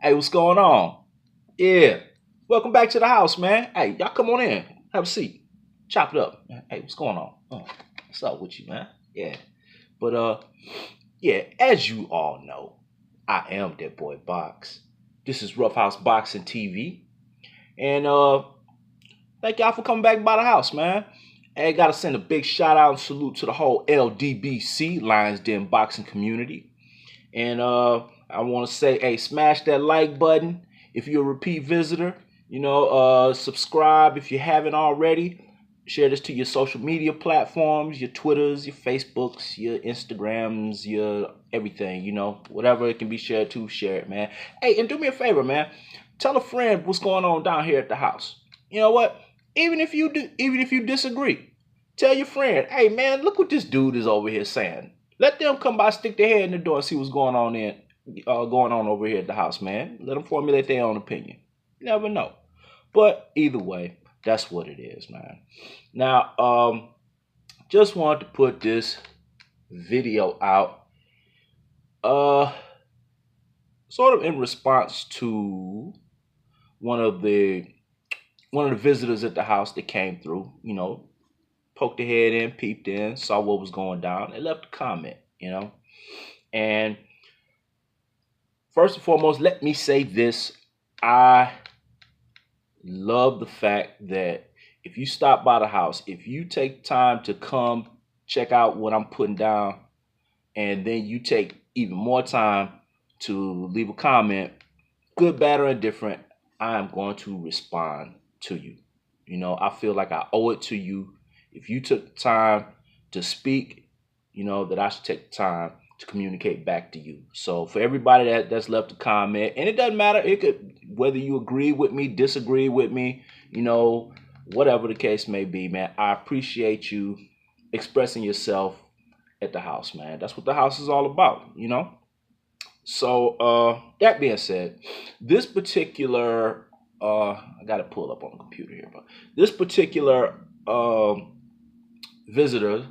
Hey, what's going on? Yeah. Welcome back to the house, man. Hey, y'all come on in. Have a seat. Chop it up. Hey, what's going on? What's up with you, man? Yeah. But yeah, as you all know, I am that boy Box. This is Rough House Boxing TV. And thank y'all for coming back by the house, man. Hey, gotta send a big shout out and salute to the whole Ldbc Lions Den boxing community. And I want to say, hey, smash that like button if you're a repeat visitor. Subscribe if you haven't already. Share this to your social media platforms, your Twitters, your Facebooks, your Instagrams, your everything. Whatever it can be shared to, share it, man. Hey, and do me a favor, man. Tell a friend what's going on down here at the house. You know what? Even if you disagree, tell your friend, hey, man, look what this dude is over here saying. Let them come by, stick their head in the door, and see what's going on over here at the house, man. Let them formulate their own opinion. You never know. But either way, that's what it is, man. Now, just wanted to put this video out, sort of in response to one of the visitors at the house that came through. Poked their head in, peeped in, saw what was going down, and left a comment. And first and foremost, let me say this: I love the fact that if you stop by the house, if you take time to come check out what I'm putting down, and then you take even more time to leave a comment, good, bad, or indifferent, I am going to respond to you. I feel like I owe it to you. If you took time to speak, that I should take time to communicate back to you. So for everybody that's left a comment, and it doesn't matter, it could, whether you agree with me, disagree with me, whatever the case may be, man, I appreciate you expressing yourself at the house, man. That's what the house is all about. So that being said, this particular I got to pull up on the computer here, but this particular visitor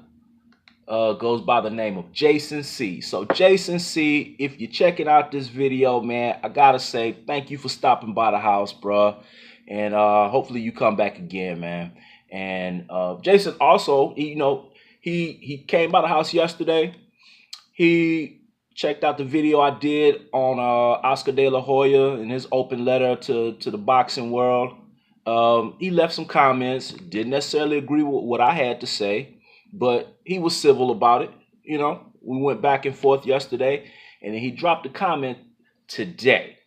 goes by the name of Jason C. So Jason C, if you're checking out this video, man, I gotta say thank you for stopping by the house, bruh. And hopefully you come back again, man. And Jason also, he came by the house yesterday. He checked out the video I did on Oscar De La Hoya and his open letter to the boxing world. He left some comments, didn't necessarily agree with what I had to say, but he was civil about it. We went back and forth yesterday, and then he dropped a comment today.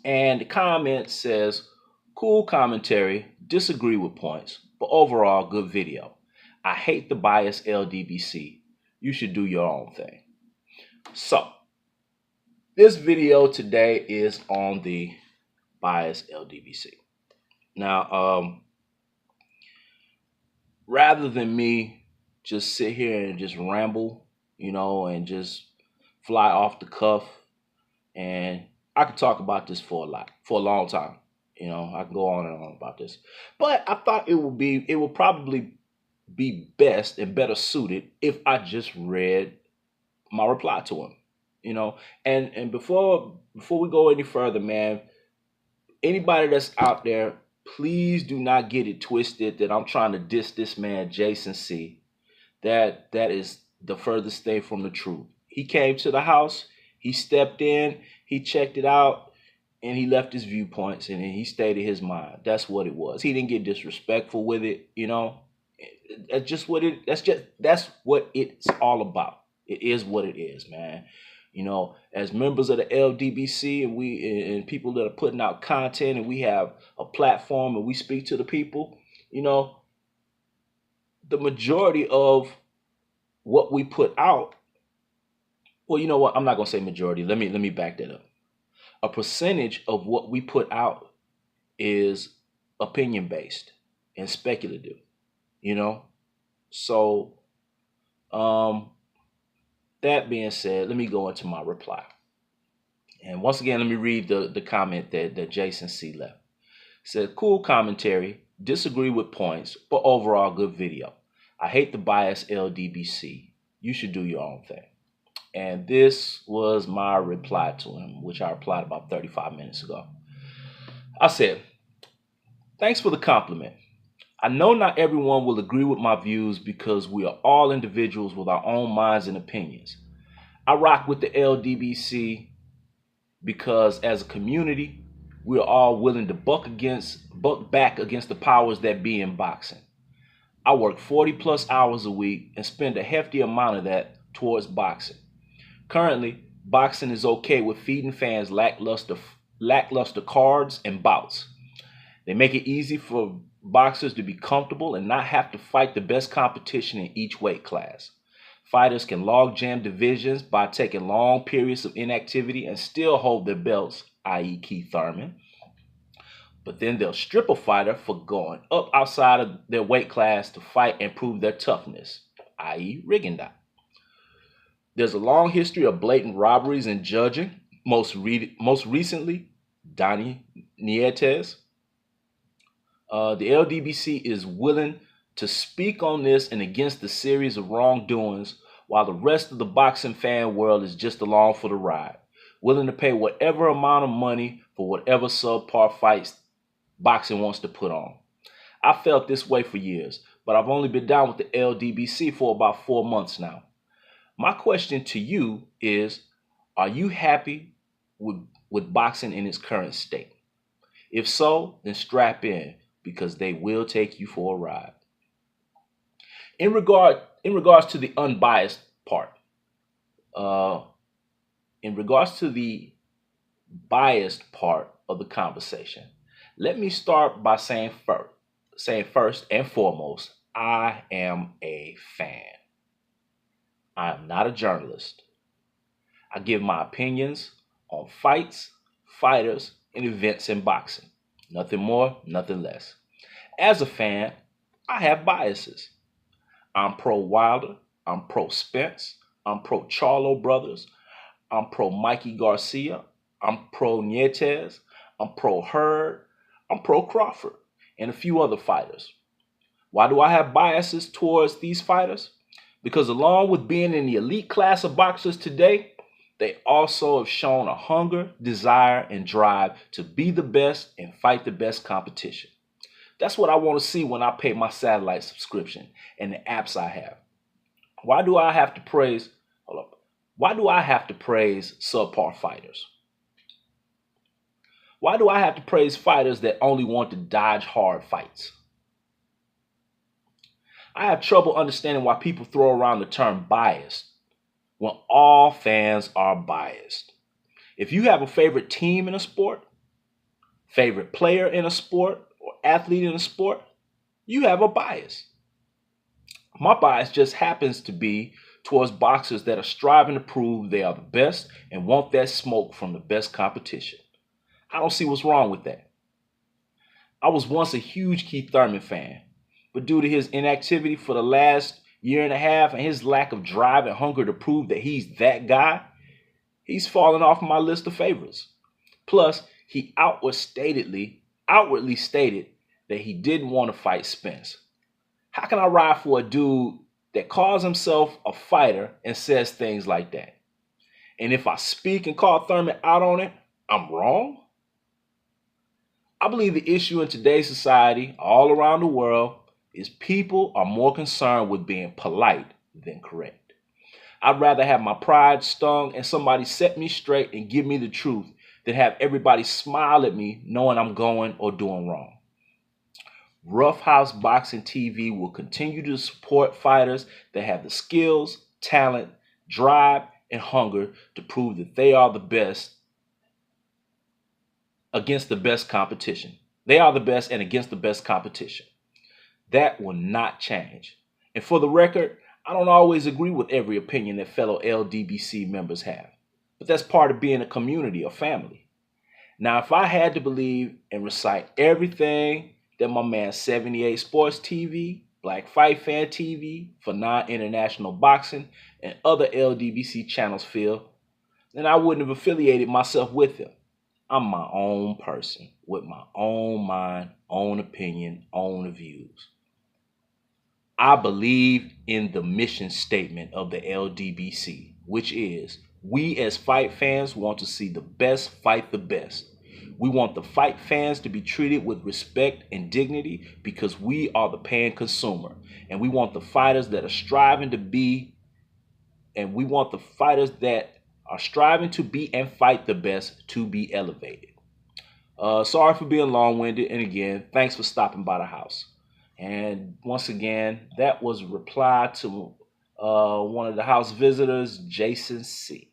And the comment says, cool commentary, disagree with points, but overall good video. I hate the bias Ldbc. You should do your own thing. So this video today is on the bias Ldbc. Now, rather than me just sit here and just ramble, and just fly off the cuff, and I could talk about this for a long time. I can go on and on about this, but I thought it would probably be best and better suited if I just read my reply to him. And before we go any further, man, anybody that's out there, please do not get it twisted that I'm trying to diss this man, Jason C. That is the furthest thing from the truth. He came to the house, he stepped in, he checked it out, and he left his viewpoints, and he stated his mind. That's what it was. He didn't get disrespectful with it, That's just what that's what it's all about. It is what it is, man. As members of the Ldbc and people that are putting out content, and we have a platform and we speak to the people, the majority of what we put out, well, you know what? I'm not going to say majority. Let me back that up. A percentage of what we put out is opinion based and speculative, So, that being said, let me go into my reply. And once again, let me read the comment that Jason C left. It said, cool commentary, disagree with points, but overall good video. I hate the bias Ldbc. You should do your own thing. And this was my reply to him, which I replied about 35 minutes ago. I said, "Thanks for the compliment. I know not everyone will agree with my views because we are all individuals with our own minds and opinions. I rock with the LDBC because as a community, we are all willing to buck back against the powers that be in boxing. I work 40 plus hours a week and spend a hefty amount of that towards boxing. Currently, boxing is okay with feeding fans lackluster cards and bouts. They make it easy for boxers to be comfortable and not have to fight the best competition in each weight class. Fighters can log jam divisions by taking long periods of inactivity and still hold their belts, i.e. Keith Thurman. But then they'll strip a fighter for going up outside of their weight class to fight and prove their toughness, i.e. Rigondeaux. There's a long history of blatant robberies and judging, most recently, Donnie Nietes. The LDBC is willing to speak on this and against the series of wrongdoings while the rest of the boxing fan world is just along for the ride, willing to pay whatever amount of money for whatever subpar fights boxing wants to put on. I felt this way for years, but I've only been down with the LDBC for about 4 months now. My question to you is, are you happy with boxing in its current state? If so, then strap in because they will take you for a ride. In regards to the unbiased part, in regards to the biased part of the conversation, let me start by saying first and foremost, I am a fan. I am not a journalist. I give my opinions on fights, fighters, and events in boxing. Nothing more, nothing less. As a fan, I have biases. I'm pro Wilder, I'm pro Spence, I'm pro Charlo brothers, I'm pro Mikey Garcia, I'm pro Nietes, I'm pro Hurd, I'm pro Crawford, and a few other fighters. Why do I have biases towards these fighters? Because along with being in the elite class of boxers today, they also have shown a hunger, desire, and drive to be the best and fight the best competition. That's what I want to see when I pay my satellite subscription and the apps I have. Why do I have to praise subpar fighters? Why do I have to praise fighters that only want to dodge hard fights? I have trouble understanding why people throw around the term biased when all fans are biased. If you have a favorite team in a sport, favorite player in a sport, or athlete in a sport, you have a bias. My bias just happens to be towards boxers that are striving to prove they are the best and want that smoke from the best competition. I don't see what's wrong with that. I was once a huge Keith Thurman fan, but due to his inactivity for the last year and a half and his lack of drive and hunger to prove that he's that guy, he's fallen off my list of favorites. Plus, he outwardly stated that he didn't want to fight Spence. How can I ride for a dude that calls himself a fighter and says things like that? And if I speak and call Thurman out on it, I'm wrong? I believe the issue in today's society, all around the world, is people are more concerned with being polite than correct. I'd rather have my pride stung and somebody set me straight and give me the truth than have everybody smile at me knowing I'm going or doing wrong. Roughhouse Boxing TV will continue to support fighters that have the skills, talent, drive, and hunger to prove that they are the best against the best competition. They are the best and against the best competition. That will not change. And for the record, I don't always agree with every opinion that fellow LDBC members have, but that's part of being a community or family. Now, if I had to believe and recite everything that my man 78 Sports TV, Black Fight Fan TV, for non-international boxing, and other LDBC channels feel, then I wouldn't have affiliated myself with them. I'm my own person with my own mind, own opinion, own views. I believe in the mission statement of the LDBC. which is we as fight fans want to see the best fight the best. We want the fight fans to be treated with respect and dignity because we are the paying consumer. And we want the fighters that are striving to be, and we want the fighters that are striving to be and fight the best to be elevated. Sorry for being long-winded, and again, thanks for stopping by the house. And once again, that was a reply to one of the house visitors, Jason C.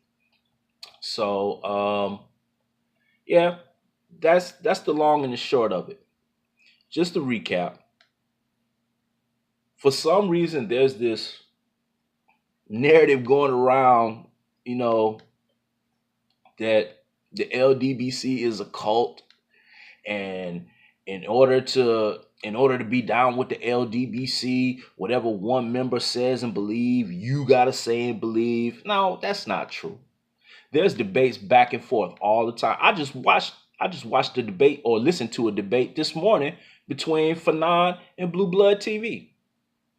So yeah, that's the long and the short of it. Just to recap, for some reason, there's this narrative going around, you know, that the LDBC is a cult, and in order to be down with the LDBC, whatever one member says and believe, you gotta say and believe. No, that's not true. There's debates back and forth all the time. I just watched the debate, or listened to a debate this morning between Fanon and Blue Blood TV.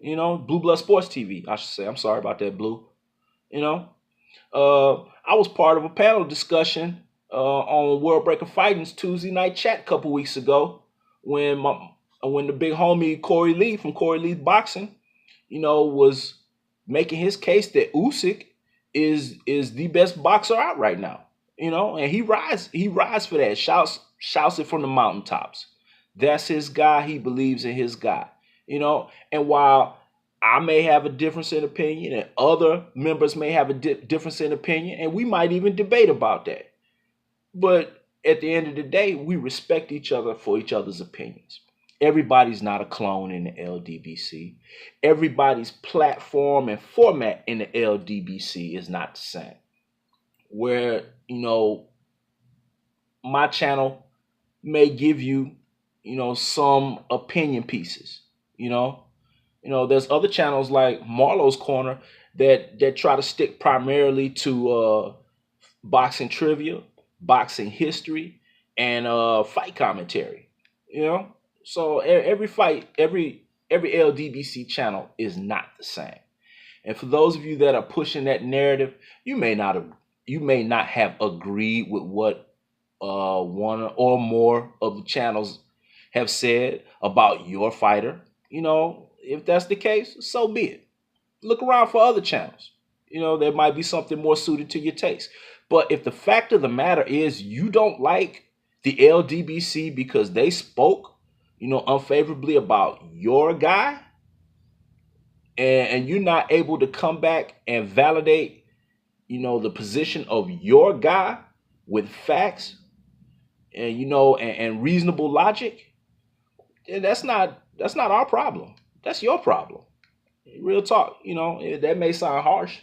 Blue Blood Sports TV, I should say. I'm sorry about that, Blue. You know, I was part of a panel discussion on World Breaker Fighting's Tuesday night chat a couple weeks ago when the big homie Corey Lee from Corey Lee Boxing, was making his case that Usyk is the best boxer out right now. And he rides for that, shouts it from the mountaintops. That's his guy. He believes in his guy. And while I may have a difference in opinion, and other members may have a difference in opinion, and we might even debate about that. But at the end of the day, we respect each other for each other's opinions. Everybody's not a clone in the LDBC. Everybody's platform and format in the LDBC is not the same. Where, my channel may give you, some opinion pieces, there's other channels like Marlo's Corner that try to stick primarily to boxing trivia, boxing history, and fight commentary. So every LDBC channel is not the same. And for those of you that are pushing that narrative, you may not have agreed with what one or more of the channels have said about your fighter. If that's the case, so be it. Look around for other channels. There might be something more suited to your taste. But if the fact of the matter is you don't like the LDBC because they spoke, unfavorably about your guy, and you're not able to come back and validate, the position of your guy with facts and, and reasonable logic, then that's not our problem. That's your problem. Real talk, that may sound harsh,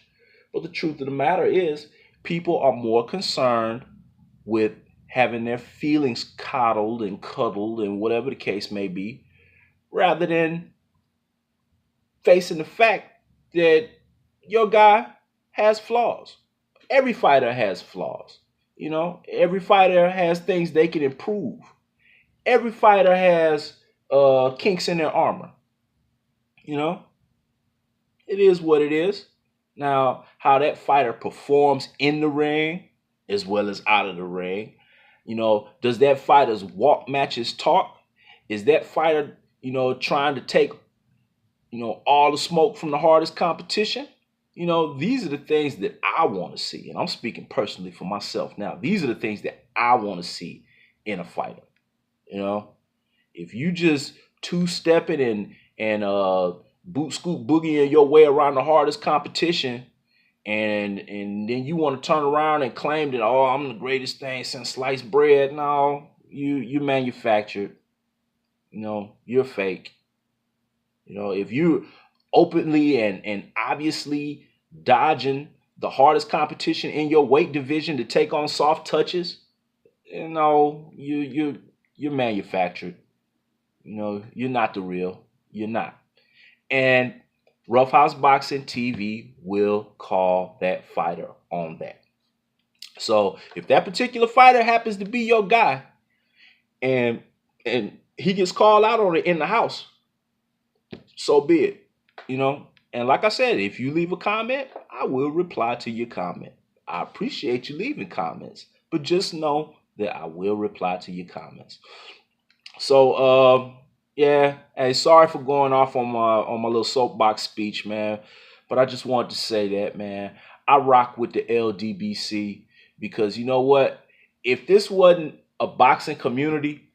but the truth of the matter is people are more concerned with having their feelings coddled and cuddled and whatever the case may be, rather than facing the fact that your guy has flaws. Every fighter has flaws. Every fighter has things they can improve. Every fighter has kinks in their armor. It is what it is. Now, how that fighter performs in the ring as well as out of the ring, does that fighter's walk match his talk? Is that fighter, trying to take, all the smoke from the hardest competition? These are the things that I want to see. And I'm speaking personally for myself now. These are the things that I want to see in a fighter. If you just two-stepping and boot scoop boogieing your way around the hardest competition, and then you want to turn around and claim that, oh, I'm the greatest thing since sliced bread. No, you manufactured. You're fake. If you openly and obviously dodging the hardest competition in your weight division to take on soft touches, you're manufactured. You're not the real. You're not. And Roughhouse Boxing TV will call that fighter on that. So if that particular fighter happens to be your guy, and he gets called out on it in the house, so be it. And like I said, if you leave a comment, I will reply to your comment. I appreciate you leaving comments, but just know that I will reply to your comments. So, yeah, hey, sorry for going off on my little soapbox speech, man. But I just wanted to say that, man, I rock with the LDBC because you know what? If this wasn't a boxing community,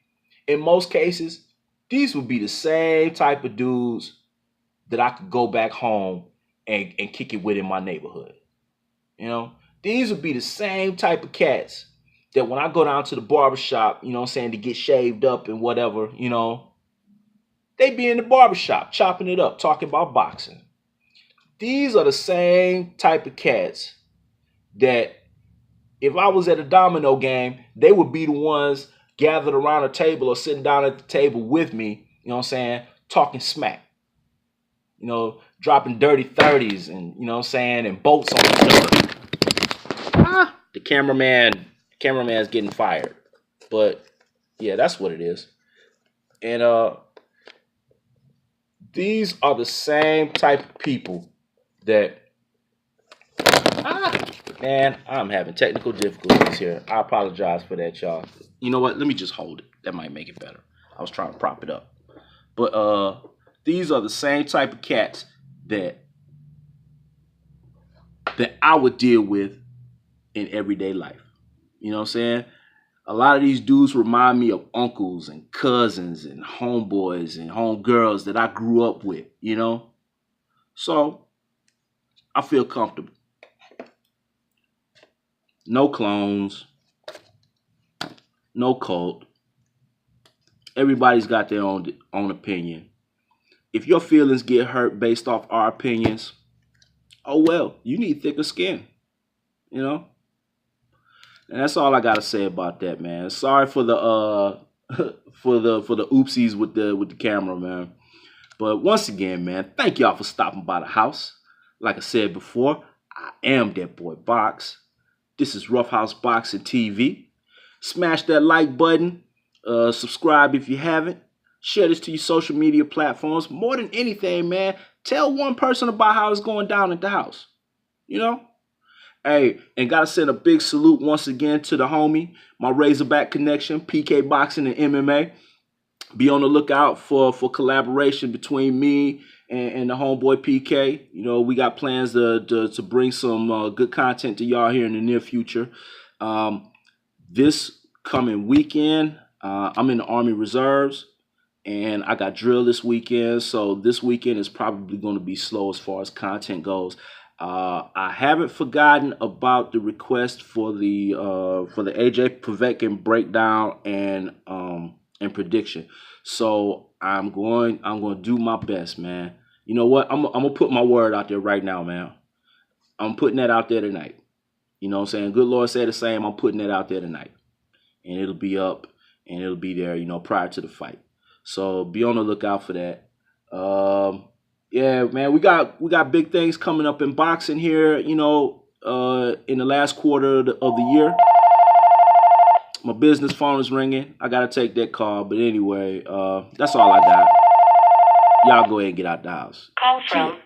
in most cases, these would be the same type of dudes that I could go back home and kick it with in my neighborhood. You know, these would be the same type of cats that when I go down to the barbershop, you know what I'm saying, to get shaved up and whatever, you know, they be in the barbershop chopping it up, talking about boxing. These are the same type of cats that if I was at a domino game, they would be the ones gathered around a table or sitting down at the table with me, you know what I'm saying, talking smack. You know, dropping dirty 30s and, you know what I'm saying, and bolts on each other. The cameraman's getting fired. But yeah, that's what it is. And these are the same type of people that man, I'm having technical difficulties here. I apologize for that, y'all. You know what? Let me just hold it. That might make it better. I was trying to prop it up. But these are the same type of cats that I would deal with in everyday life. You know what I'm saying? A lot of these dudes remind me of uncles and cousins and homeboys and homegirls that I grew up with, you know? So I feel comfortable. No clones, no cult. Everybody's got their own opinion. If your feelings get hurt based off our opinions, oh well, you need thicker skin, you know? And that's all I gotta say about that, man. Sorry for the for the oopsies with the camera, man. But once again, man, thank y'all for stopping by the house. Like I said before, I am that boy Box. This is Rough House Boxing TV. Smash that like button. Subscribe if you haven't. Share this to your social media platforms. More than anything, man, tell one person about how it's going down at the house. You know? Hey, and gotta send a big salute once again to the homie, my Razorback connection, PK Boxing and MMA. Be on the lookout for collaboration between me and the homeboy PK. You know, we got plans to bring some good content to y'all here in the near future. This coming weekend, I'm in the Army Reserves, and I got drill this weekend. So this weekend is probably going to be slow as far as content goes. I haven't forgotten about the request for the AJ Povetkin breakdown and prediction. So I'm going to do my best, man. You know what? I'm gonna put my word out there right now, man. I'm putting that out there tonight. You know what I'm saying? Good Lord said the same. I'm putting that out there tonight, and it'll be up and it'll be there, you know, prior to the fight. So be on the lookout for that. Yeah, man, we got big things coming up in boxing here, you know, in the last quarter of the year. My business phone is ringing. I got to take that call. But anyway, that's all I got. Y'all go ahead and get out the house. Call from